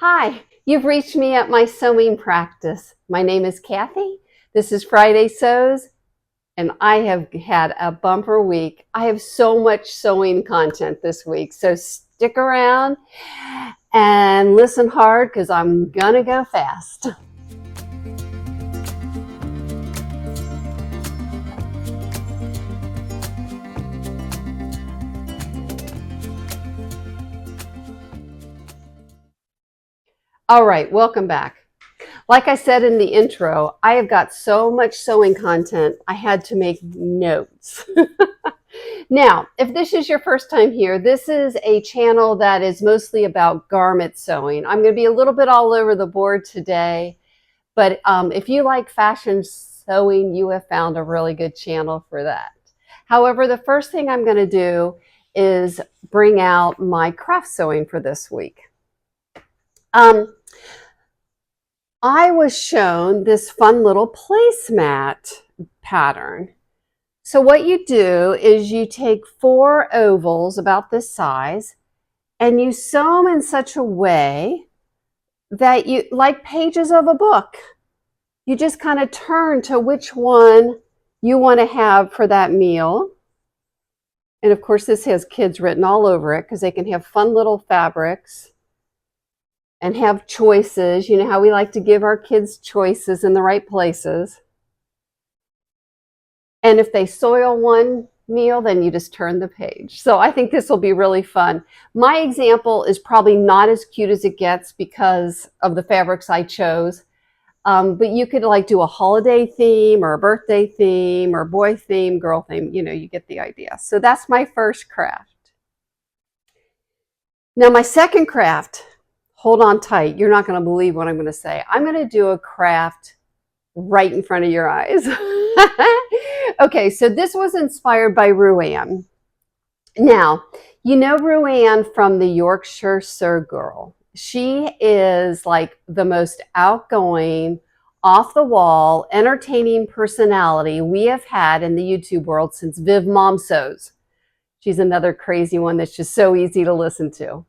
Hi, you've reached me at my sewing practice. My name is Kathy. This is Friday Sews, and I have had a bumper week. I have so much sewing content this week, so stick around and listen hard because I'm gonna go fast. All right, welcome back. Like I said in the intro, I have got so much sewing content, I had to make notes. Now, if this is your first time here, this is a channel that is mostly about garment sewing. I'm going to be a little bit all over the board today, but if you like fashion sewing, you have found a really good channel for that. However, the first thing I'm going to do is bring out my craft sewing for this week. I was shown this fun little placemat pattern. So what you do is you take 4 ovals about this size and you sew them in such a way that you, like pages of a book, you just kind of turn to which one you want to have for that meal. And of course this has kids written all over it because they can have fun little fabrics and have choices. You know how we like to give our kids choices in the right places. And if they soil one meal, then you just turn the page. So I think this will be really fun. My example is probably not as cute as it gets because of the fabrics I chose. But you could like do a holiday theme or a birthday theme or boy theme, girl theme. You know, you get the idea. So that's my first craft. Now my second craft, hold on tight. You're not going to believe what I'm going to say. I'm going to do a craft right in front of your eyes. Okay, so this was inspired by Ruann. Now, you know Ruann from the Yorkshire Sew Girl. She is like the most outgoing, off-the-wall, entertaining personality we have had in the YouTube world since Viv Mom Sews. She's another crazy one that's just so easy to listen to.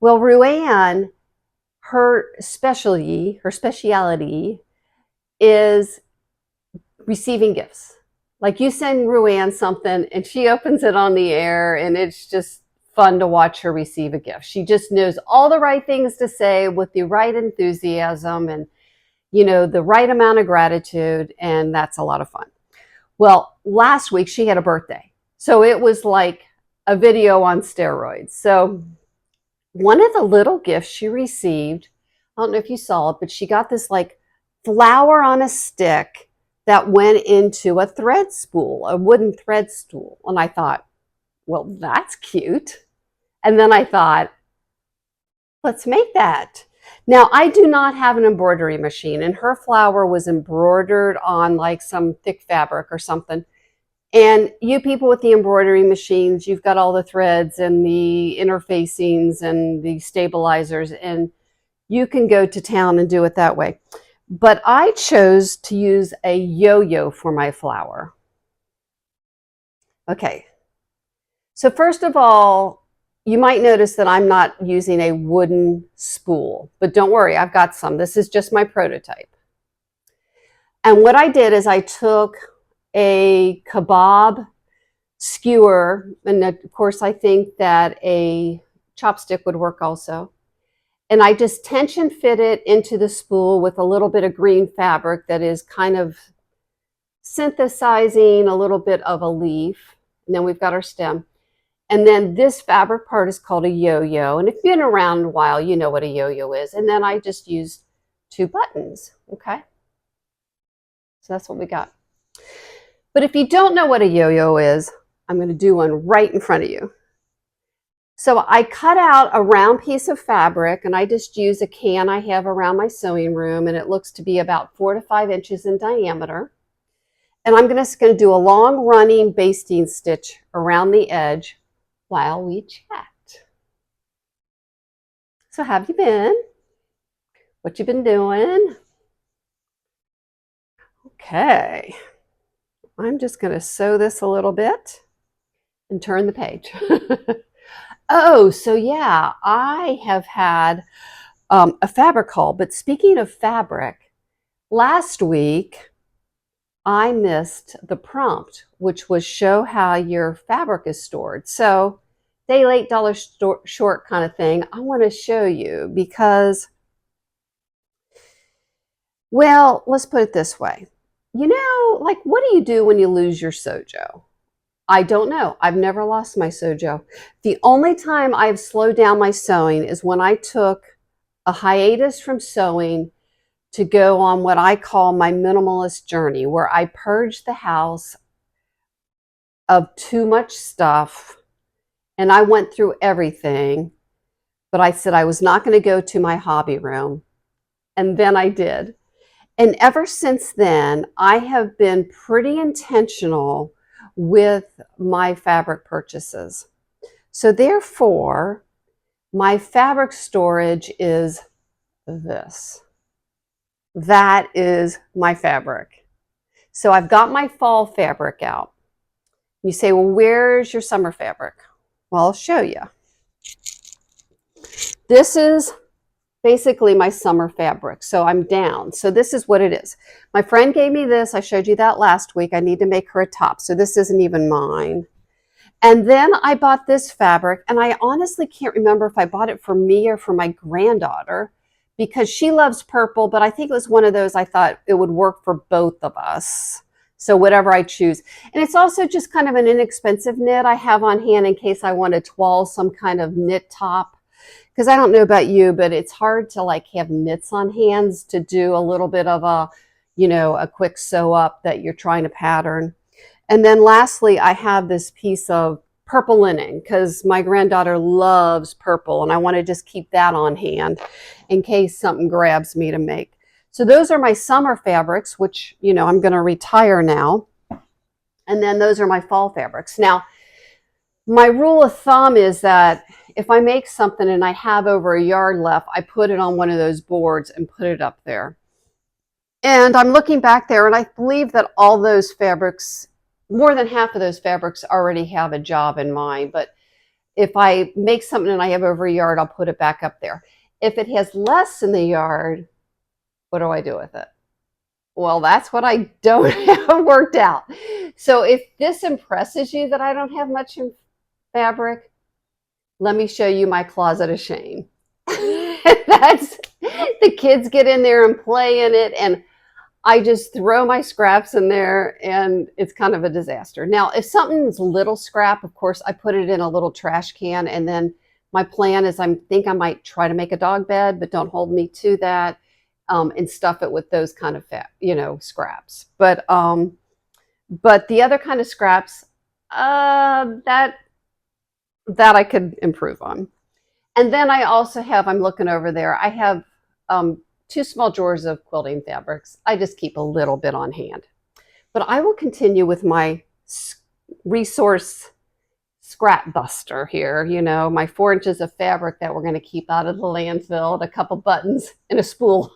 Well, Ruann, her specialty is receiving gifts. Like you send Ruann something and she opens it on the air and it's just fun to watch her receive a gift. She just knows all the right things to say with the right enthusiasm and, you know, the right amount of gratitude, and that's a lot of fun. Well, last week she had a birthday. So it was like a video on steroids. So one of the little gifts she received, I don't know if you saw it, but she got this like flower on a stick that went into a thread spool, a wooden thread spool. And I thought, well, that's cute. And then I thought, let's make that. Now, I do not have an embroidery machine, and her flower was embroidered on like some thick fabric or something. And you people with the embroidery machines, you've got all the threads and the interfacings and the stabilizers, and you can go to town and do it that way. But I chose to use a yo-yo for my flower. Okay, so first of all, you might notice that I'm not using a wooden spool, but don't worry, I've got some. This is just my prototype. And what I did is I took a kebab skewer, and of course I think that a chopstick would work also. And I just tension fit it into the spool with a little bit of green fabric that is kind of synthesizing a little bit of a leaf. And then we've got our stem. And then this fabric part is called a yo-yo. And if you've been around a while, you know what a yo-yo is. And then I just used 2 buttons, okay? So that's what we got. But if you don't know what a yo-yo is, I'm going to do one right in front of you. So I cut out a round piece of fabric, and I just use a can I have around my sewing room, and it looks to be about 4 to 5 inches in diameter. And I'm just going to do a long running basting stitch around the edge while we chat. So how have you been? What you been doing? Okay. I'm just going to sew this a little bit and turn the page. Oh, so yeah, I have had a fabric haul. But speaking of fabric, last week I missed the prompt, which was show how your fabric is stored. So day late, dollar short kind of thing. I want to show you because, well, let's put it this way. You know, like, what do you do when you lose your sojo? I don't know. I've never lost my sojo. The only time I've slowed down my sewing is when I took a hiatus from sewing to go on what I call my minimalist journey, where I purged the house of too much stuff and I went through everything, but I said I was not going to go to my hobby room. And then I did. And ever since then, I have been pretty intentional with my fabric purchases. So therefore, my fabric storage is this. That is my fabric. So I've got my fall fabric out. You say, well, where's your summer fabric? Well, I'll show you. This is basically my summer fabric. So I'm down. So this is what it is. My friend gave me this. I showed you that last week. I need to make her a top. So this isn't even mine. And then I bought this fabric, and I honestly can't remember if I bought it for me or for my granddaughter, because she loves purple, but I think it was one of those I thought it would work for both of us. So whatever I choose. And it's also just kind of an inexpensive knit I have on hand in case I want to twirl some kind of knit top. Because I don't know about you, but it's hard to like have knits on hands to do a little bit of a, you know, a quick sew up that you're trying to pattern. And then lastly, I have this piece of purple linen because my granddaughter loves purple and I want to just keep that on hand in case something grabs me to make. So those are my summer fabrics, which, you know, I'm going to retire now. And then those are my fall fabrics. Now, my rule of thumb is that if I make something and I have over a yard left, I put it on one of those boards and put it up there. And I'm looking back there and I believe that all those fabrics, more than half of those fabrics already have a job in mind. But if I make something and I have over a yard, I'll put it back up there. If it has less in the yard, what do I do with it? Well, that's what I don't have worked out. So if this impresses you that I don't have much in fabric, let me show you my closet of shame. That's, the kids get in there and play in it, and I just throw my scraps in there, and it's kind of a disaster. Now, if something's little scrap, of course, I put it in a little trash can, and then my plan is I think I might try to make a dog bed, but don't hold me to that, and stuff it with those kind of scraps. But the other kind of scraps, that I could improve on. And then I also have, I'm looking over there, I have 2 small drawers of quilting fabrics. I just keep a little bit on hand. But I will continue with my resource scrap buster here, you know, my 4 inches of fabric that we're going to keep out of the landfill, and a couple buttons and a spool.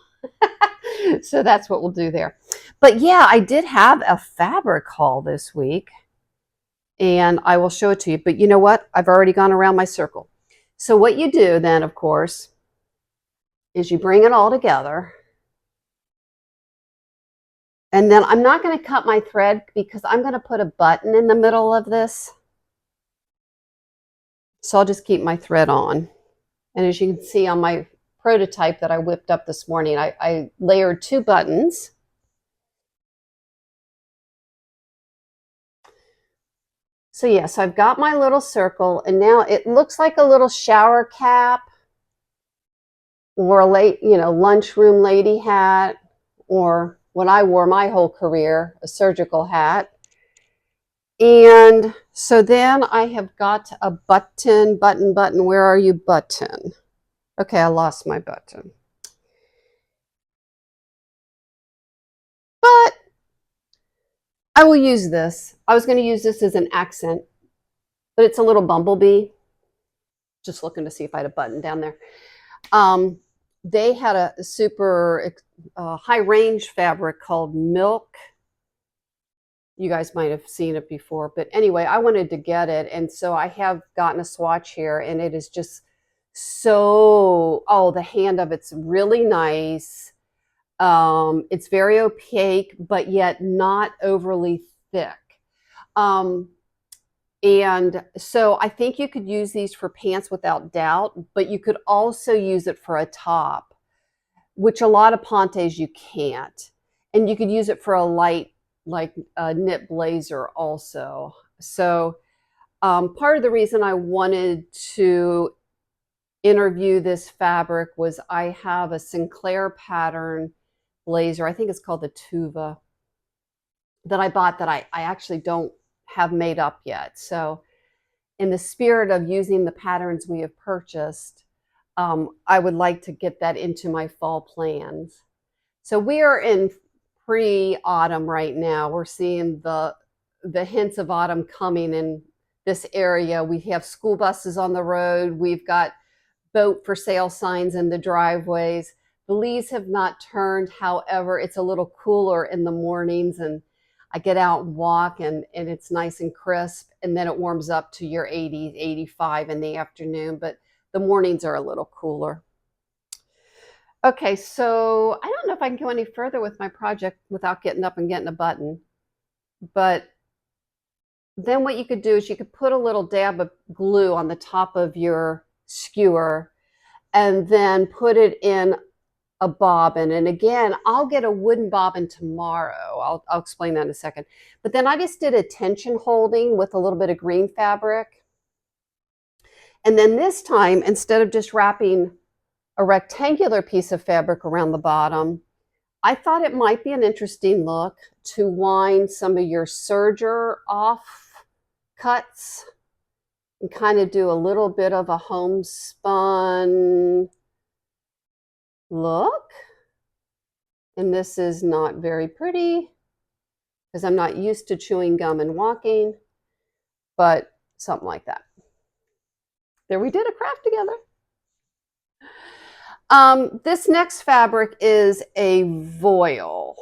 So that's what we'll do there. But yeah, I did have a fabric haul this week, and I will show it to you. But you know what? I've already gone around my circle. So what you do then, of course, is you bring it all together. And then I'm not going to cut my thread because I'm going to put a button in the middle of this. So I'll just keep my thread on. And as you can see on my prototype that I whipped up this morning, I layered 2 buttons. So yes, I've got my little circle, and now it looks like a little shower cap or a lunchroom lady hat, or what I wore my whole career, a surgical hat. And so then I have got a button. Where are you, button? Okay, I lost my button. But I will use this. I was going to use this as an accent, but it's a little bumblebee. Just looking to see if I had a button down there. They had a super high range fabric called Milk. You guys might have seen it before, but anyway, I wanted to get it, and so I have gotten a swatch here, and it is just So, oh, the hand of it's really nice. It's very opaque, but yet not overly thick. And so I think you could use these for pants without doubt, but you could also use it for a top, which a lot of Pontes you can't. And you could use it for a light, like a knit blazer also. So part of the reason I wanted to interview this fabric was I have a Sinclair pattern blazer. I think it's called the Tuva that I bought that I actually don't have made up yet. So in the spirit of using the patterns we have purchased, I would like to get that into my fall plans. So we are in pre-autumn right now. We're seeing the hints of autumn coming in this area. We have school buses on the road. We've got boat for sale signs in the driveways. The leaves have not turned. However, it's a little cooler in the mornings, and I get out and walk, and it's nice and crisp, and then it warms up to your 80s, 85 in the afternoon, but the mornings are a little cooler. Okay, so I don't know if I can go any further with my project without getting up and getting a button, but then what you could do is you could put a little dab of glue on the top of your skewer and then put it in a bobbin. And again, I'll get a wooden bobbin tomorrow. I'll explain that in a second. But then I just did a tension holding with a little bit of green fabric. And then this time, instead of just wrapping a rectangular piece of fabric around the bottom, I thought it might be an interesting look to wind some of your serger off cuts and kind of do a little bit of a homespun look. And this is not very pretty because I'm not used to chewing gum and walking, but something like that. There, we did a craft together. This next fabric is a voile,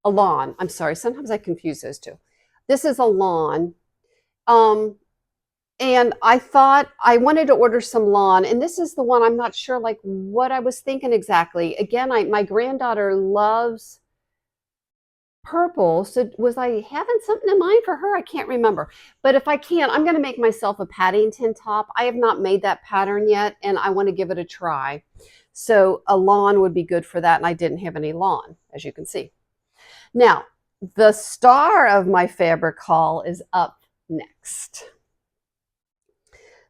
a lawn. I'm sorry, sometimes I confuse those two. This is a lawn. And I thought I wanted to order some lawn, and this is the one I'm not sure like what I was thinking exactly. Again, my granddaughter loves purple, so was I having something in mind for her? I can't remember. But if I can, I'm going to make myself a Paddington top. I have not made that pattern yet, and I want to give it a try. So a lawn would be good for that, and I didn't have any lawn, as you can see. Now, the star of my fabric haul is up next.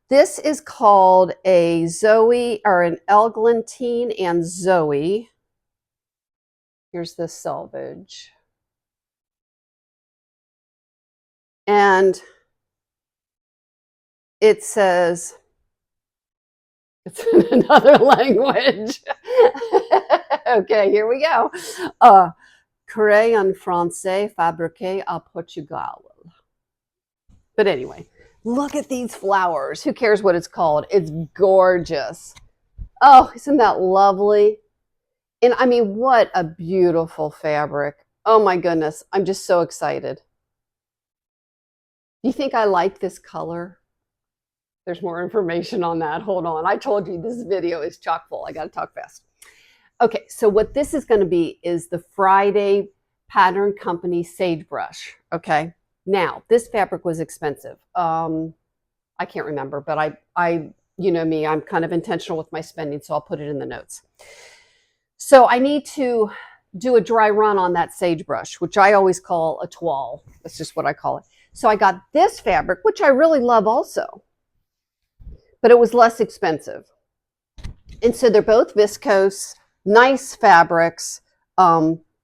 This is called a Zoe, or an Eglantine and Zoe. Here's the selvage. And it says, it's in another language. Okay, here we go. Créé en français, fabriqué à Portugal. But anyway, look at these flowers. Who cares what it's called? It's gorgeous. Oh, isn't that lovely? And I mean, what a beautiful fabric. Oh my goodness, I'm just so excited. Do you think I like this color? There's more information on that. Hold on. I told you this video is chock full. I got to talk fast. Okay, so what this is going to be is the Friday Pattern Company Sagebrush. Okay, now this fabric was expensive. I can't remember, but I, you know me, I'm kind of intentional with my spending, so I'll put it in the notes. So I need to do a dry run on that sagebrush, which I always call a toile. That's just what I call it. So I got this fabric, which I really love also, but it was less expensive. And so they're both viscose, nice fabrics.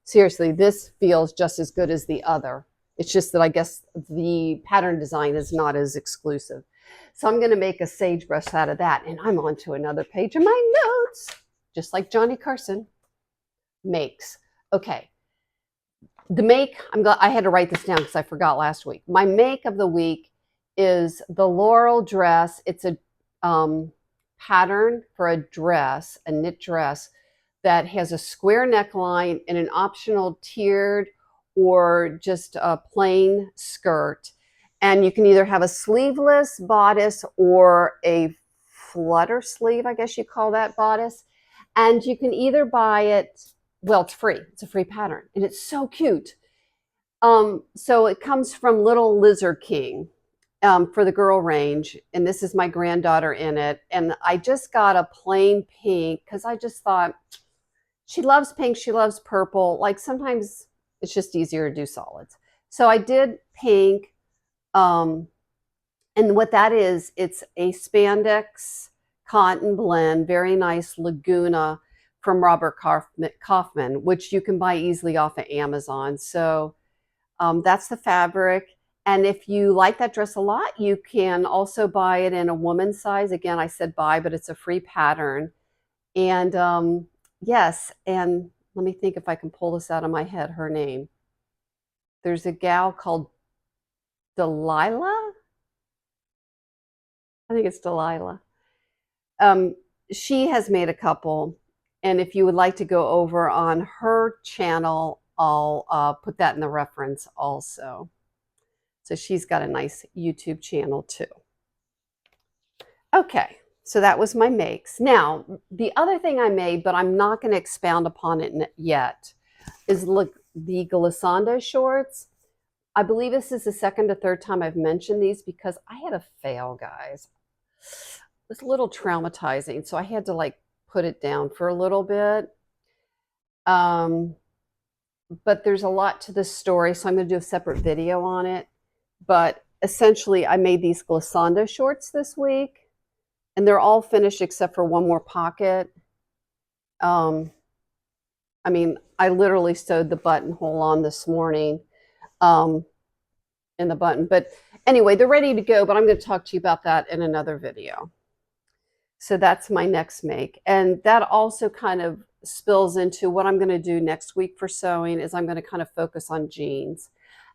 Seriously, this feels just as good as the other. It's just that I guess the pattern design is not as exclusive. So I'm going to make a sagebrush out of that. And I'm on to another page of my notes, just like Johnny Carson makes. Okay. The make, I had to write this down because I forgot last week. My make of the week is the Laurel dress. It's a pattern for a dress, a knit dress that has a square neckline and an optional tiered or just a plain skirt. And you can either have a sleeveless bodice or a flutter sleeve, I guess you call that, bodice. And you can either buy it, well, it's free. It's a free pattern, and it's so cute. So it comes from Little Lizard King for the girl range, and this is my granddaughter in it. And I just got a plain pink because I just thought she loves pink, she loves purple. Like sometimes it's just easier to do solids. So I did pink. And what that is, it's a spandex cotton blend, very nice Laguna from Robert Kaufman, which you can buy easily off of Amazon. So that's the fabric. And if you like that dress a lot, you can also buy it in a woman's size. Again, I said buy, but it's a free pattern. And yes, and let me think if I can pull this out of my head, her name. There's a gal called Delilah. I think it's Delilah. She has made a couple, and if you would like to go over on her channel, I'll put that in the reference also. So she's got a nice YouTube channel too. Okay, so that was my makes. Now, the other thing I made, but I'm not going to expound upon it yet, is look, the glissando shorts. I believe this is the second or third time I've mentioned these because I had a fail, guys. It was a little traumatizing, so I had to like put it down for a little bit. But there's a lot to this story, so I'm going to do a separate video on it. But essentially, I made these glissando shorts this week, and they're all finished except for one more pocket. I mean, I literally sewed the buttonhole on this morning in the button. But anyway, they're ready to go, but I'm going to talk to you about that in another video. So that's my next make. And that also kind of spills into what I'm going to do next week for sewing is I'm going to kind of focus on jeans.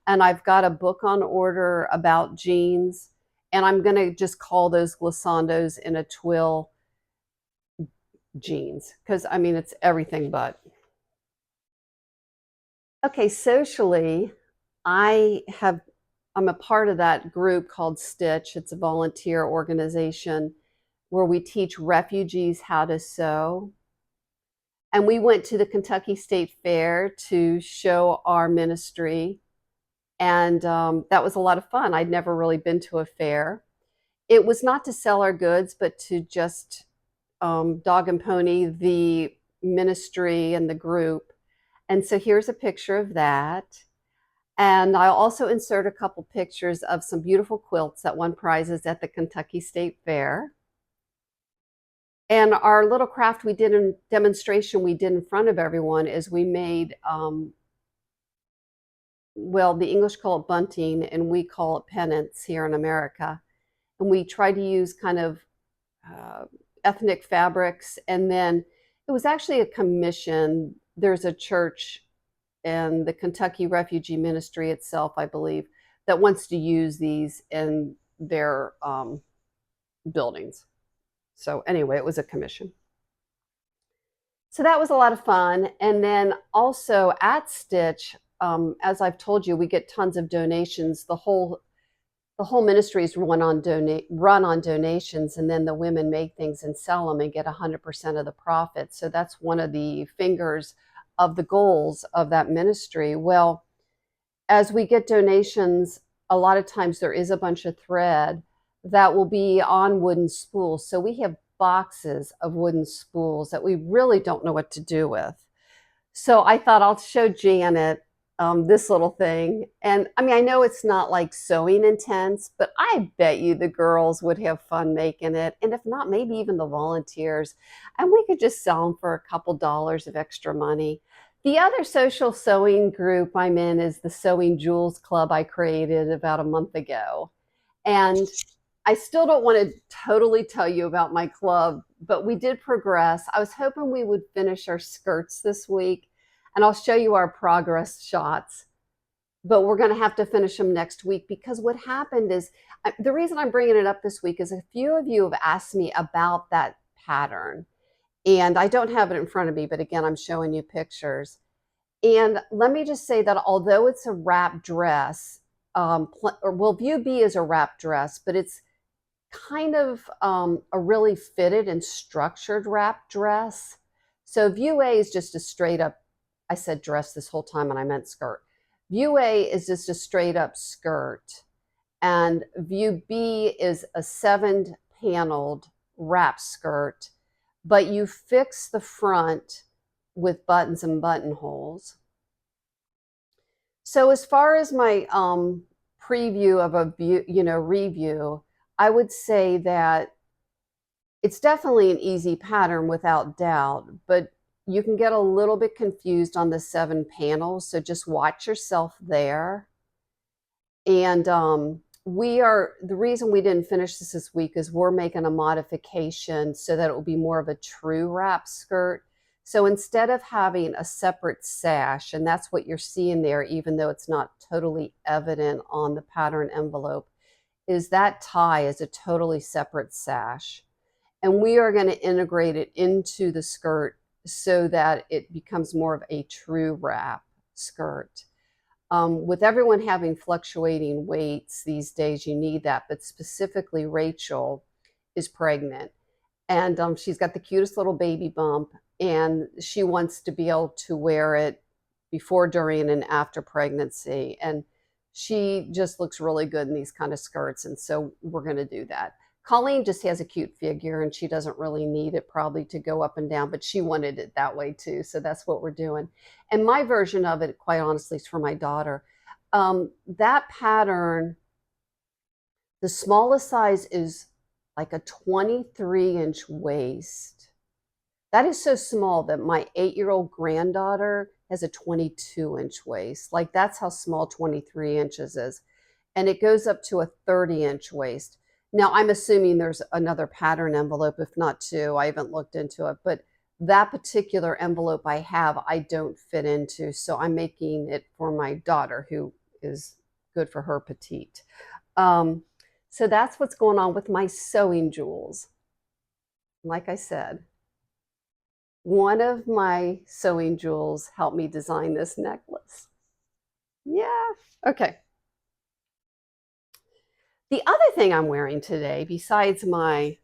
And I've got a book on order about jeans, and I'm going to just call those glissandos in a twill jeans because, I mean, it's everything but. Okay, socially, I'm a part of that group called Stitch. It's a volunteer organization where we teach refugees how to sew. And we went to the Kentucky State Fair to show our ministry. And that was a lot of fun. I'd never really been to a fair. It was not to sell our goods, but to just dog and pony the ministry and the group. And so here's a picture of that. And I'll also insert a couple pictures of some beautiful quilts that won prizes at the Kentucky State Fair. And our little craft we did in demonstration we did in front of everyone is we made, well, the English call it bunting and we call it pennants here in America. And we tried to use kind of ethnic fabrics. And then it was actually a commission. There's a church and the Kentucky Refugee Ministry itself, I believe, that wants to use these in their buildings. So anyway, it was a commission. So that was a lot of fun. And then also at Stitch, as I've told you, we get tons of donations. The whole ministry is run on donations, and then the women make things and sell them and get 100% of the profit. So that's one of the fingers of the goals of that ministry. Well, as we get donations, a lot of times there is a bunch of thread that will be on wooden spools. So we have boxes of wooden spools that we really don't know what to do with. So I thought I'll show Janet this little thing. And I mean, I know it's not like sewing intense, but I bet you the girls would have fun making it. And if not, maybe even the volunteers. And we could just sell them for a couple dollars of extra money. The other social sewing group I'm in is the Sewing Jewels Club I created about a month ago. And I still don't want to totally tell you about my club, but we did progress. I was hoping we would finish our skirts this week, and I'll show you our progress shots, but we're going to have to finish them next week because what happened is, the reason I'm bringing it up this week is a few of you have asked me about that pattern, and I don't have it in front of me, but again, I'm showing you pictures. And let me just say that although it's a wrap dress, well, View B is a wrap dress, but it's kind of a really fitted and structured wrap dress. So view A is just a straight up, I said dress this whole time and I meant skirt. View A is just a straight up skirt, and view B is a 7-paneled wrap skirt, but you fix the front with buttons and buttonholes. So as far as my preview of a view, review, I would say that it's definitely an easy pattern without doubt, but you can get a little bit confused on the 7 panels, so just watch yourself there. And the reason we didn't finish this week is we're making a modification so that it will be more of a true wrap skirt. So instead of having a separate sash, and that's what you're seeing there, even though it's not totally evident on the pattern envelope, is that tie is a totally separate sash. And we are going to integrate it into the skirt so that it becomes more of a true wrap skirt. With everyone having fluctuating weights these days, you need that, but specifically Rachel is pregnant, and she's got the cutest little baby bump, and she wants to be able to wear it before, during, and after pregnancy, and she just looks really good in these kind of skirts, and so we're going to do that. Colleen just has a cute figure, and she doesn't really need it probably to go up and down, but she wanted it that way too, so that's what we're doing. And my version of it, quite honestly, is for my daughter. That pattern, the smallest size is like a 23-inch waist. That is so small that my 8-year-old granddaughter has a 22-inch waist. Like, that's how small 23 inches is. And it goes up to a 30-inch waist. Now, I'm assuming there's another pattern envelope, if not two. I haven't looked into it, but that particular envelope I have, I don't fit into. So I'm making it for my daughter, who is good for her petite. So that's what's going on with my sewing jewels. Like I said, one of my sewing jewels helped me design this necklace. Yeah, okay. The other thing I'm wearing today, besides my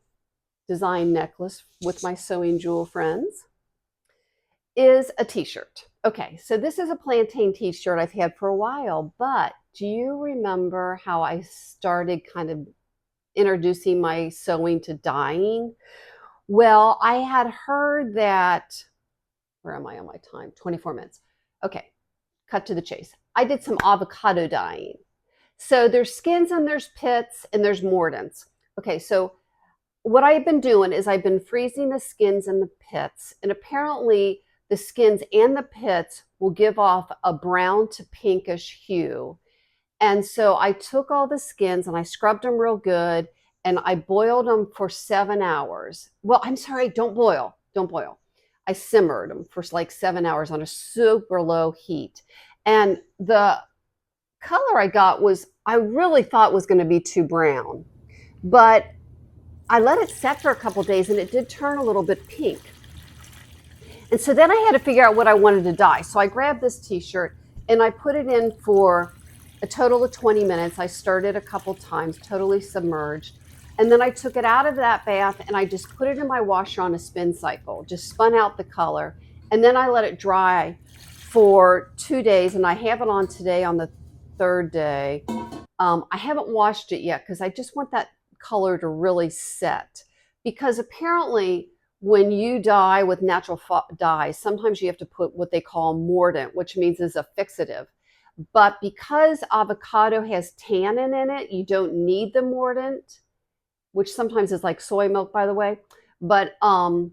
design necklace with my sewing jewel friends, is a t-shirt. Okay, so this is a plantain t-shirt I've had for a while, but do you remember how I started kind of introducing my sewing to dyeing? Well, I had heard that, where am I on my time? 24 minutes. Okay, cut to the chase. I did some avocado dyeing. So there's skins and there's pits and there's mordants. Okay, so what I've been doing is I've been freezing the skins and the pits, and apparently the skins and the pits will give off a brown to pinkish hue. And so I took all the skins and I scrubbed them real good, and I boiled them for 7 hours. Well, I'm sorry, don't boil. I simmered them for like 7 hours on a super low heat. And the color I got was, I really thought was going to be too brown, but I let it set for a couple days and it did turn a little bit pink. And so then I had to figure out what I wanted to dye. So I grabbed this t-shirt and I put it in for a total of 20 minutes. I stirred it a couple times, totally submerged. And then I took it out of that bath and I just put it in my washer on a spin cycle, just spun out the color. And then I let it dry for 2 days, and I have it on today on the 3rd day. I haven't washed it yet because I just want that color to really set, because apparently when you dye with natural dyes, sometimes you have to put what they call mordant, which means is a fixative. But because avocado has tannin in it, you don't need the mordant, which sometimes is like soy milk, by the way. But I'm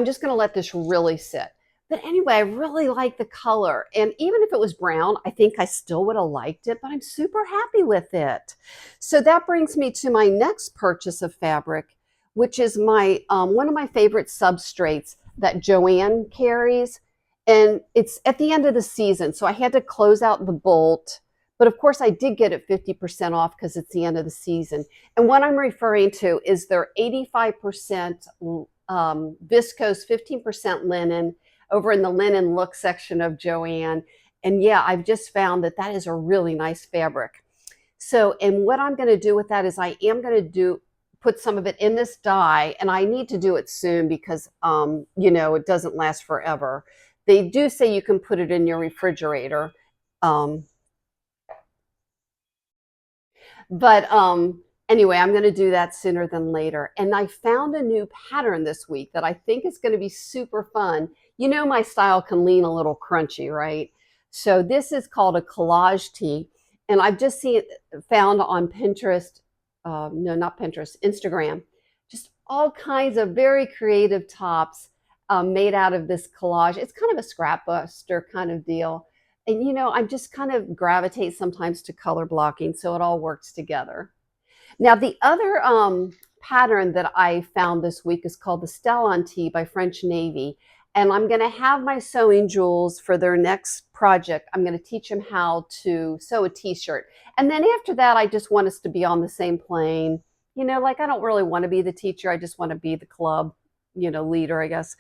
just going to let this really sit. But anyway, I really like the color. And even if it was brown, I think I still would have liked it, but I'm super happy with it. So that brings me to my next purchase of fabric, which is my one of my favorite substrates that JOANN carries. And it's at the end of the season, so I had to close out the bolt. But of course, I did get it 50% off because it's the end of the season. And what I'm referring to is their 85% viscose, 15% linen, over in the linen look section of JOANN. And yeah, I've just found that that is a really nice fabric. So, and what I'm going to do with that is I am going to put some of it in this dye, and I need to do it soon because, you know, it doesn't last forever. They do say you can put it in your refrigerator. Um, but anyway, I'm going to do that sooner than later. And I found a new pattern this week that I think is going to be super fun. You know, my style can lean a little crunchy, right? So this is called a collage tee. And I've just found on Pinterest, no, not Pinterest, Instagram, just all kinds of very creative tops made out of this collage. It's kind of a scrapbuster kind of deal. And you know, I just kind of gravitate sometimes to color blocking, so it all works together. Now, the other pattern that I found this week is called the Stellantis by French Navy. And I'm going to have my sewing jewels for their next project. I'm going to teach them how to sew a t-shirt. And then after that, I just want us to be on the same plane. You know, like I don't really want to be the teacher. I just want to be the club, you know, leader, I guess.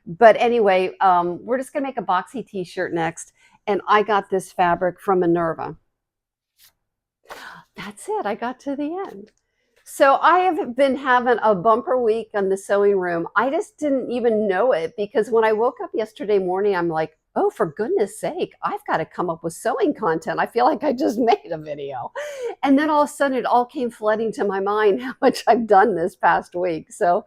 But anyway, we're just going to make a boxy t-shirt next. And I got this fabric from Minerva. That's it. I got to the end. So I have been having a bumper week on the sewing room. I just didn't even know it because when I woke up yesterday morning, I'm like, oh, for goodness sake, I've got to come up with sewing content. I feel like I just made a video. And then all of a sudden it all came flooding to my mind how much I've done this past week. So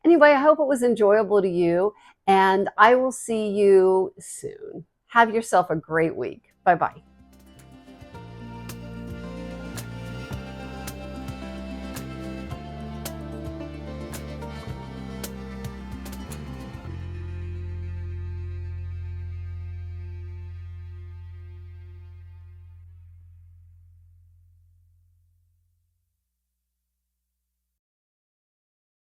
anyway, I hope it was enjoyable to you, and I will see you soon. Have yourself a great week. Bye-bye.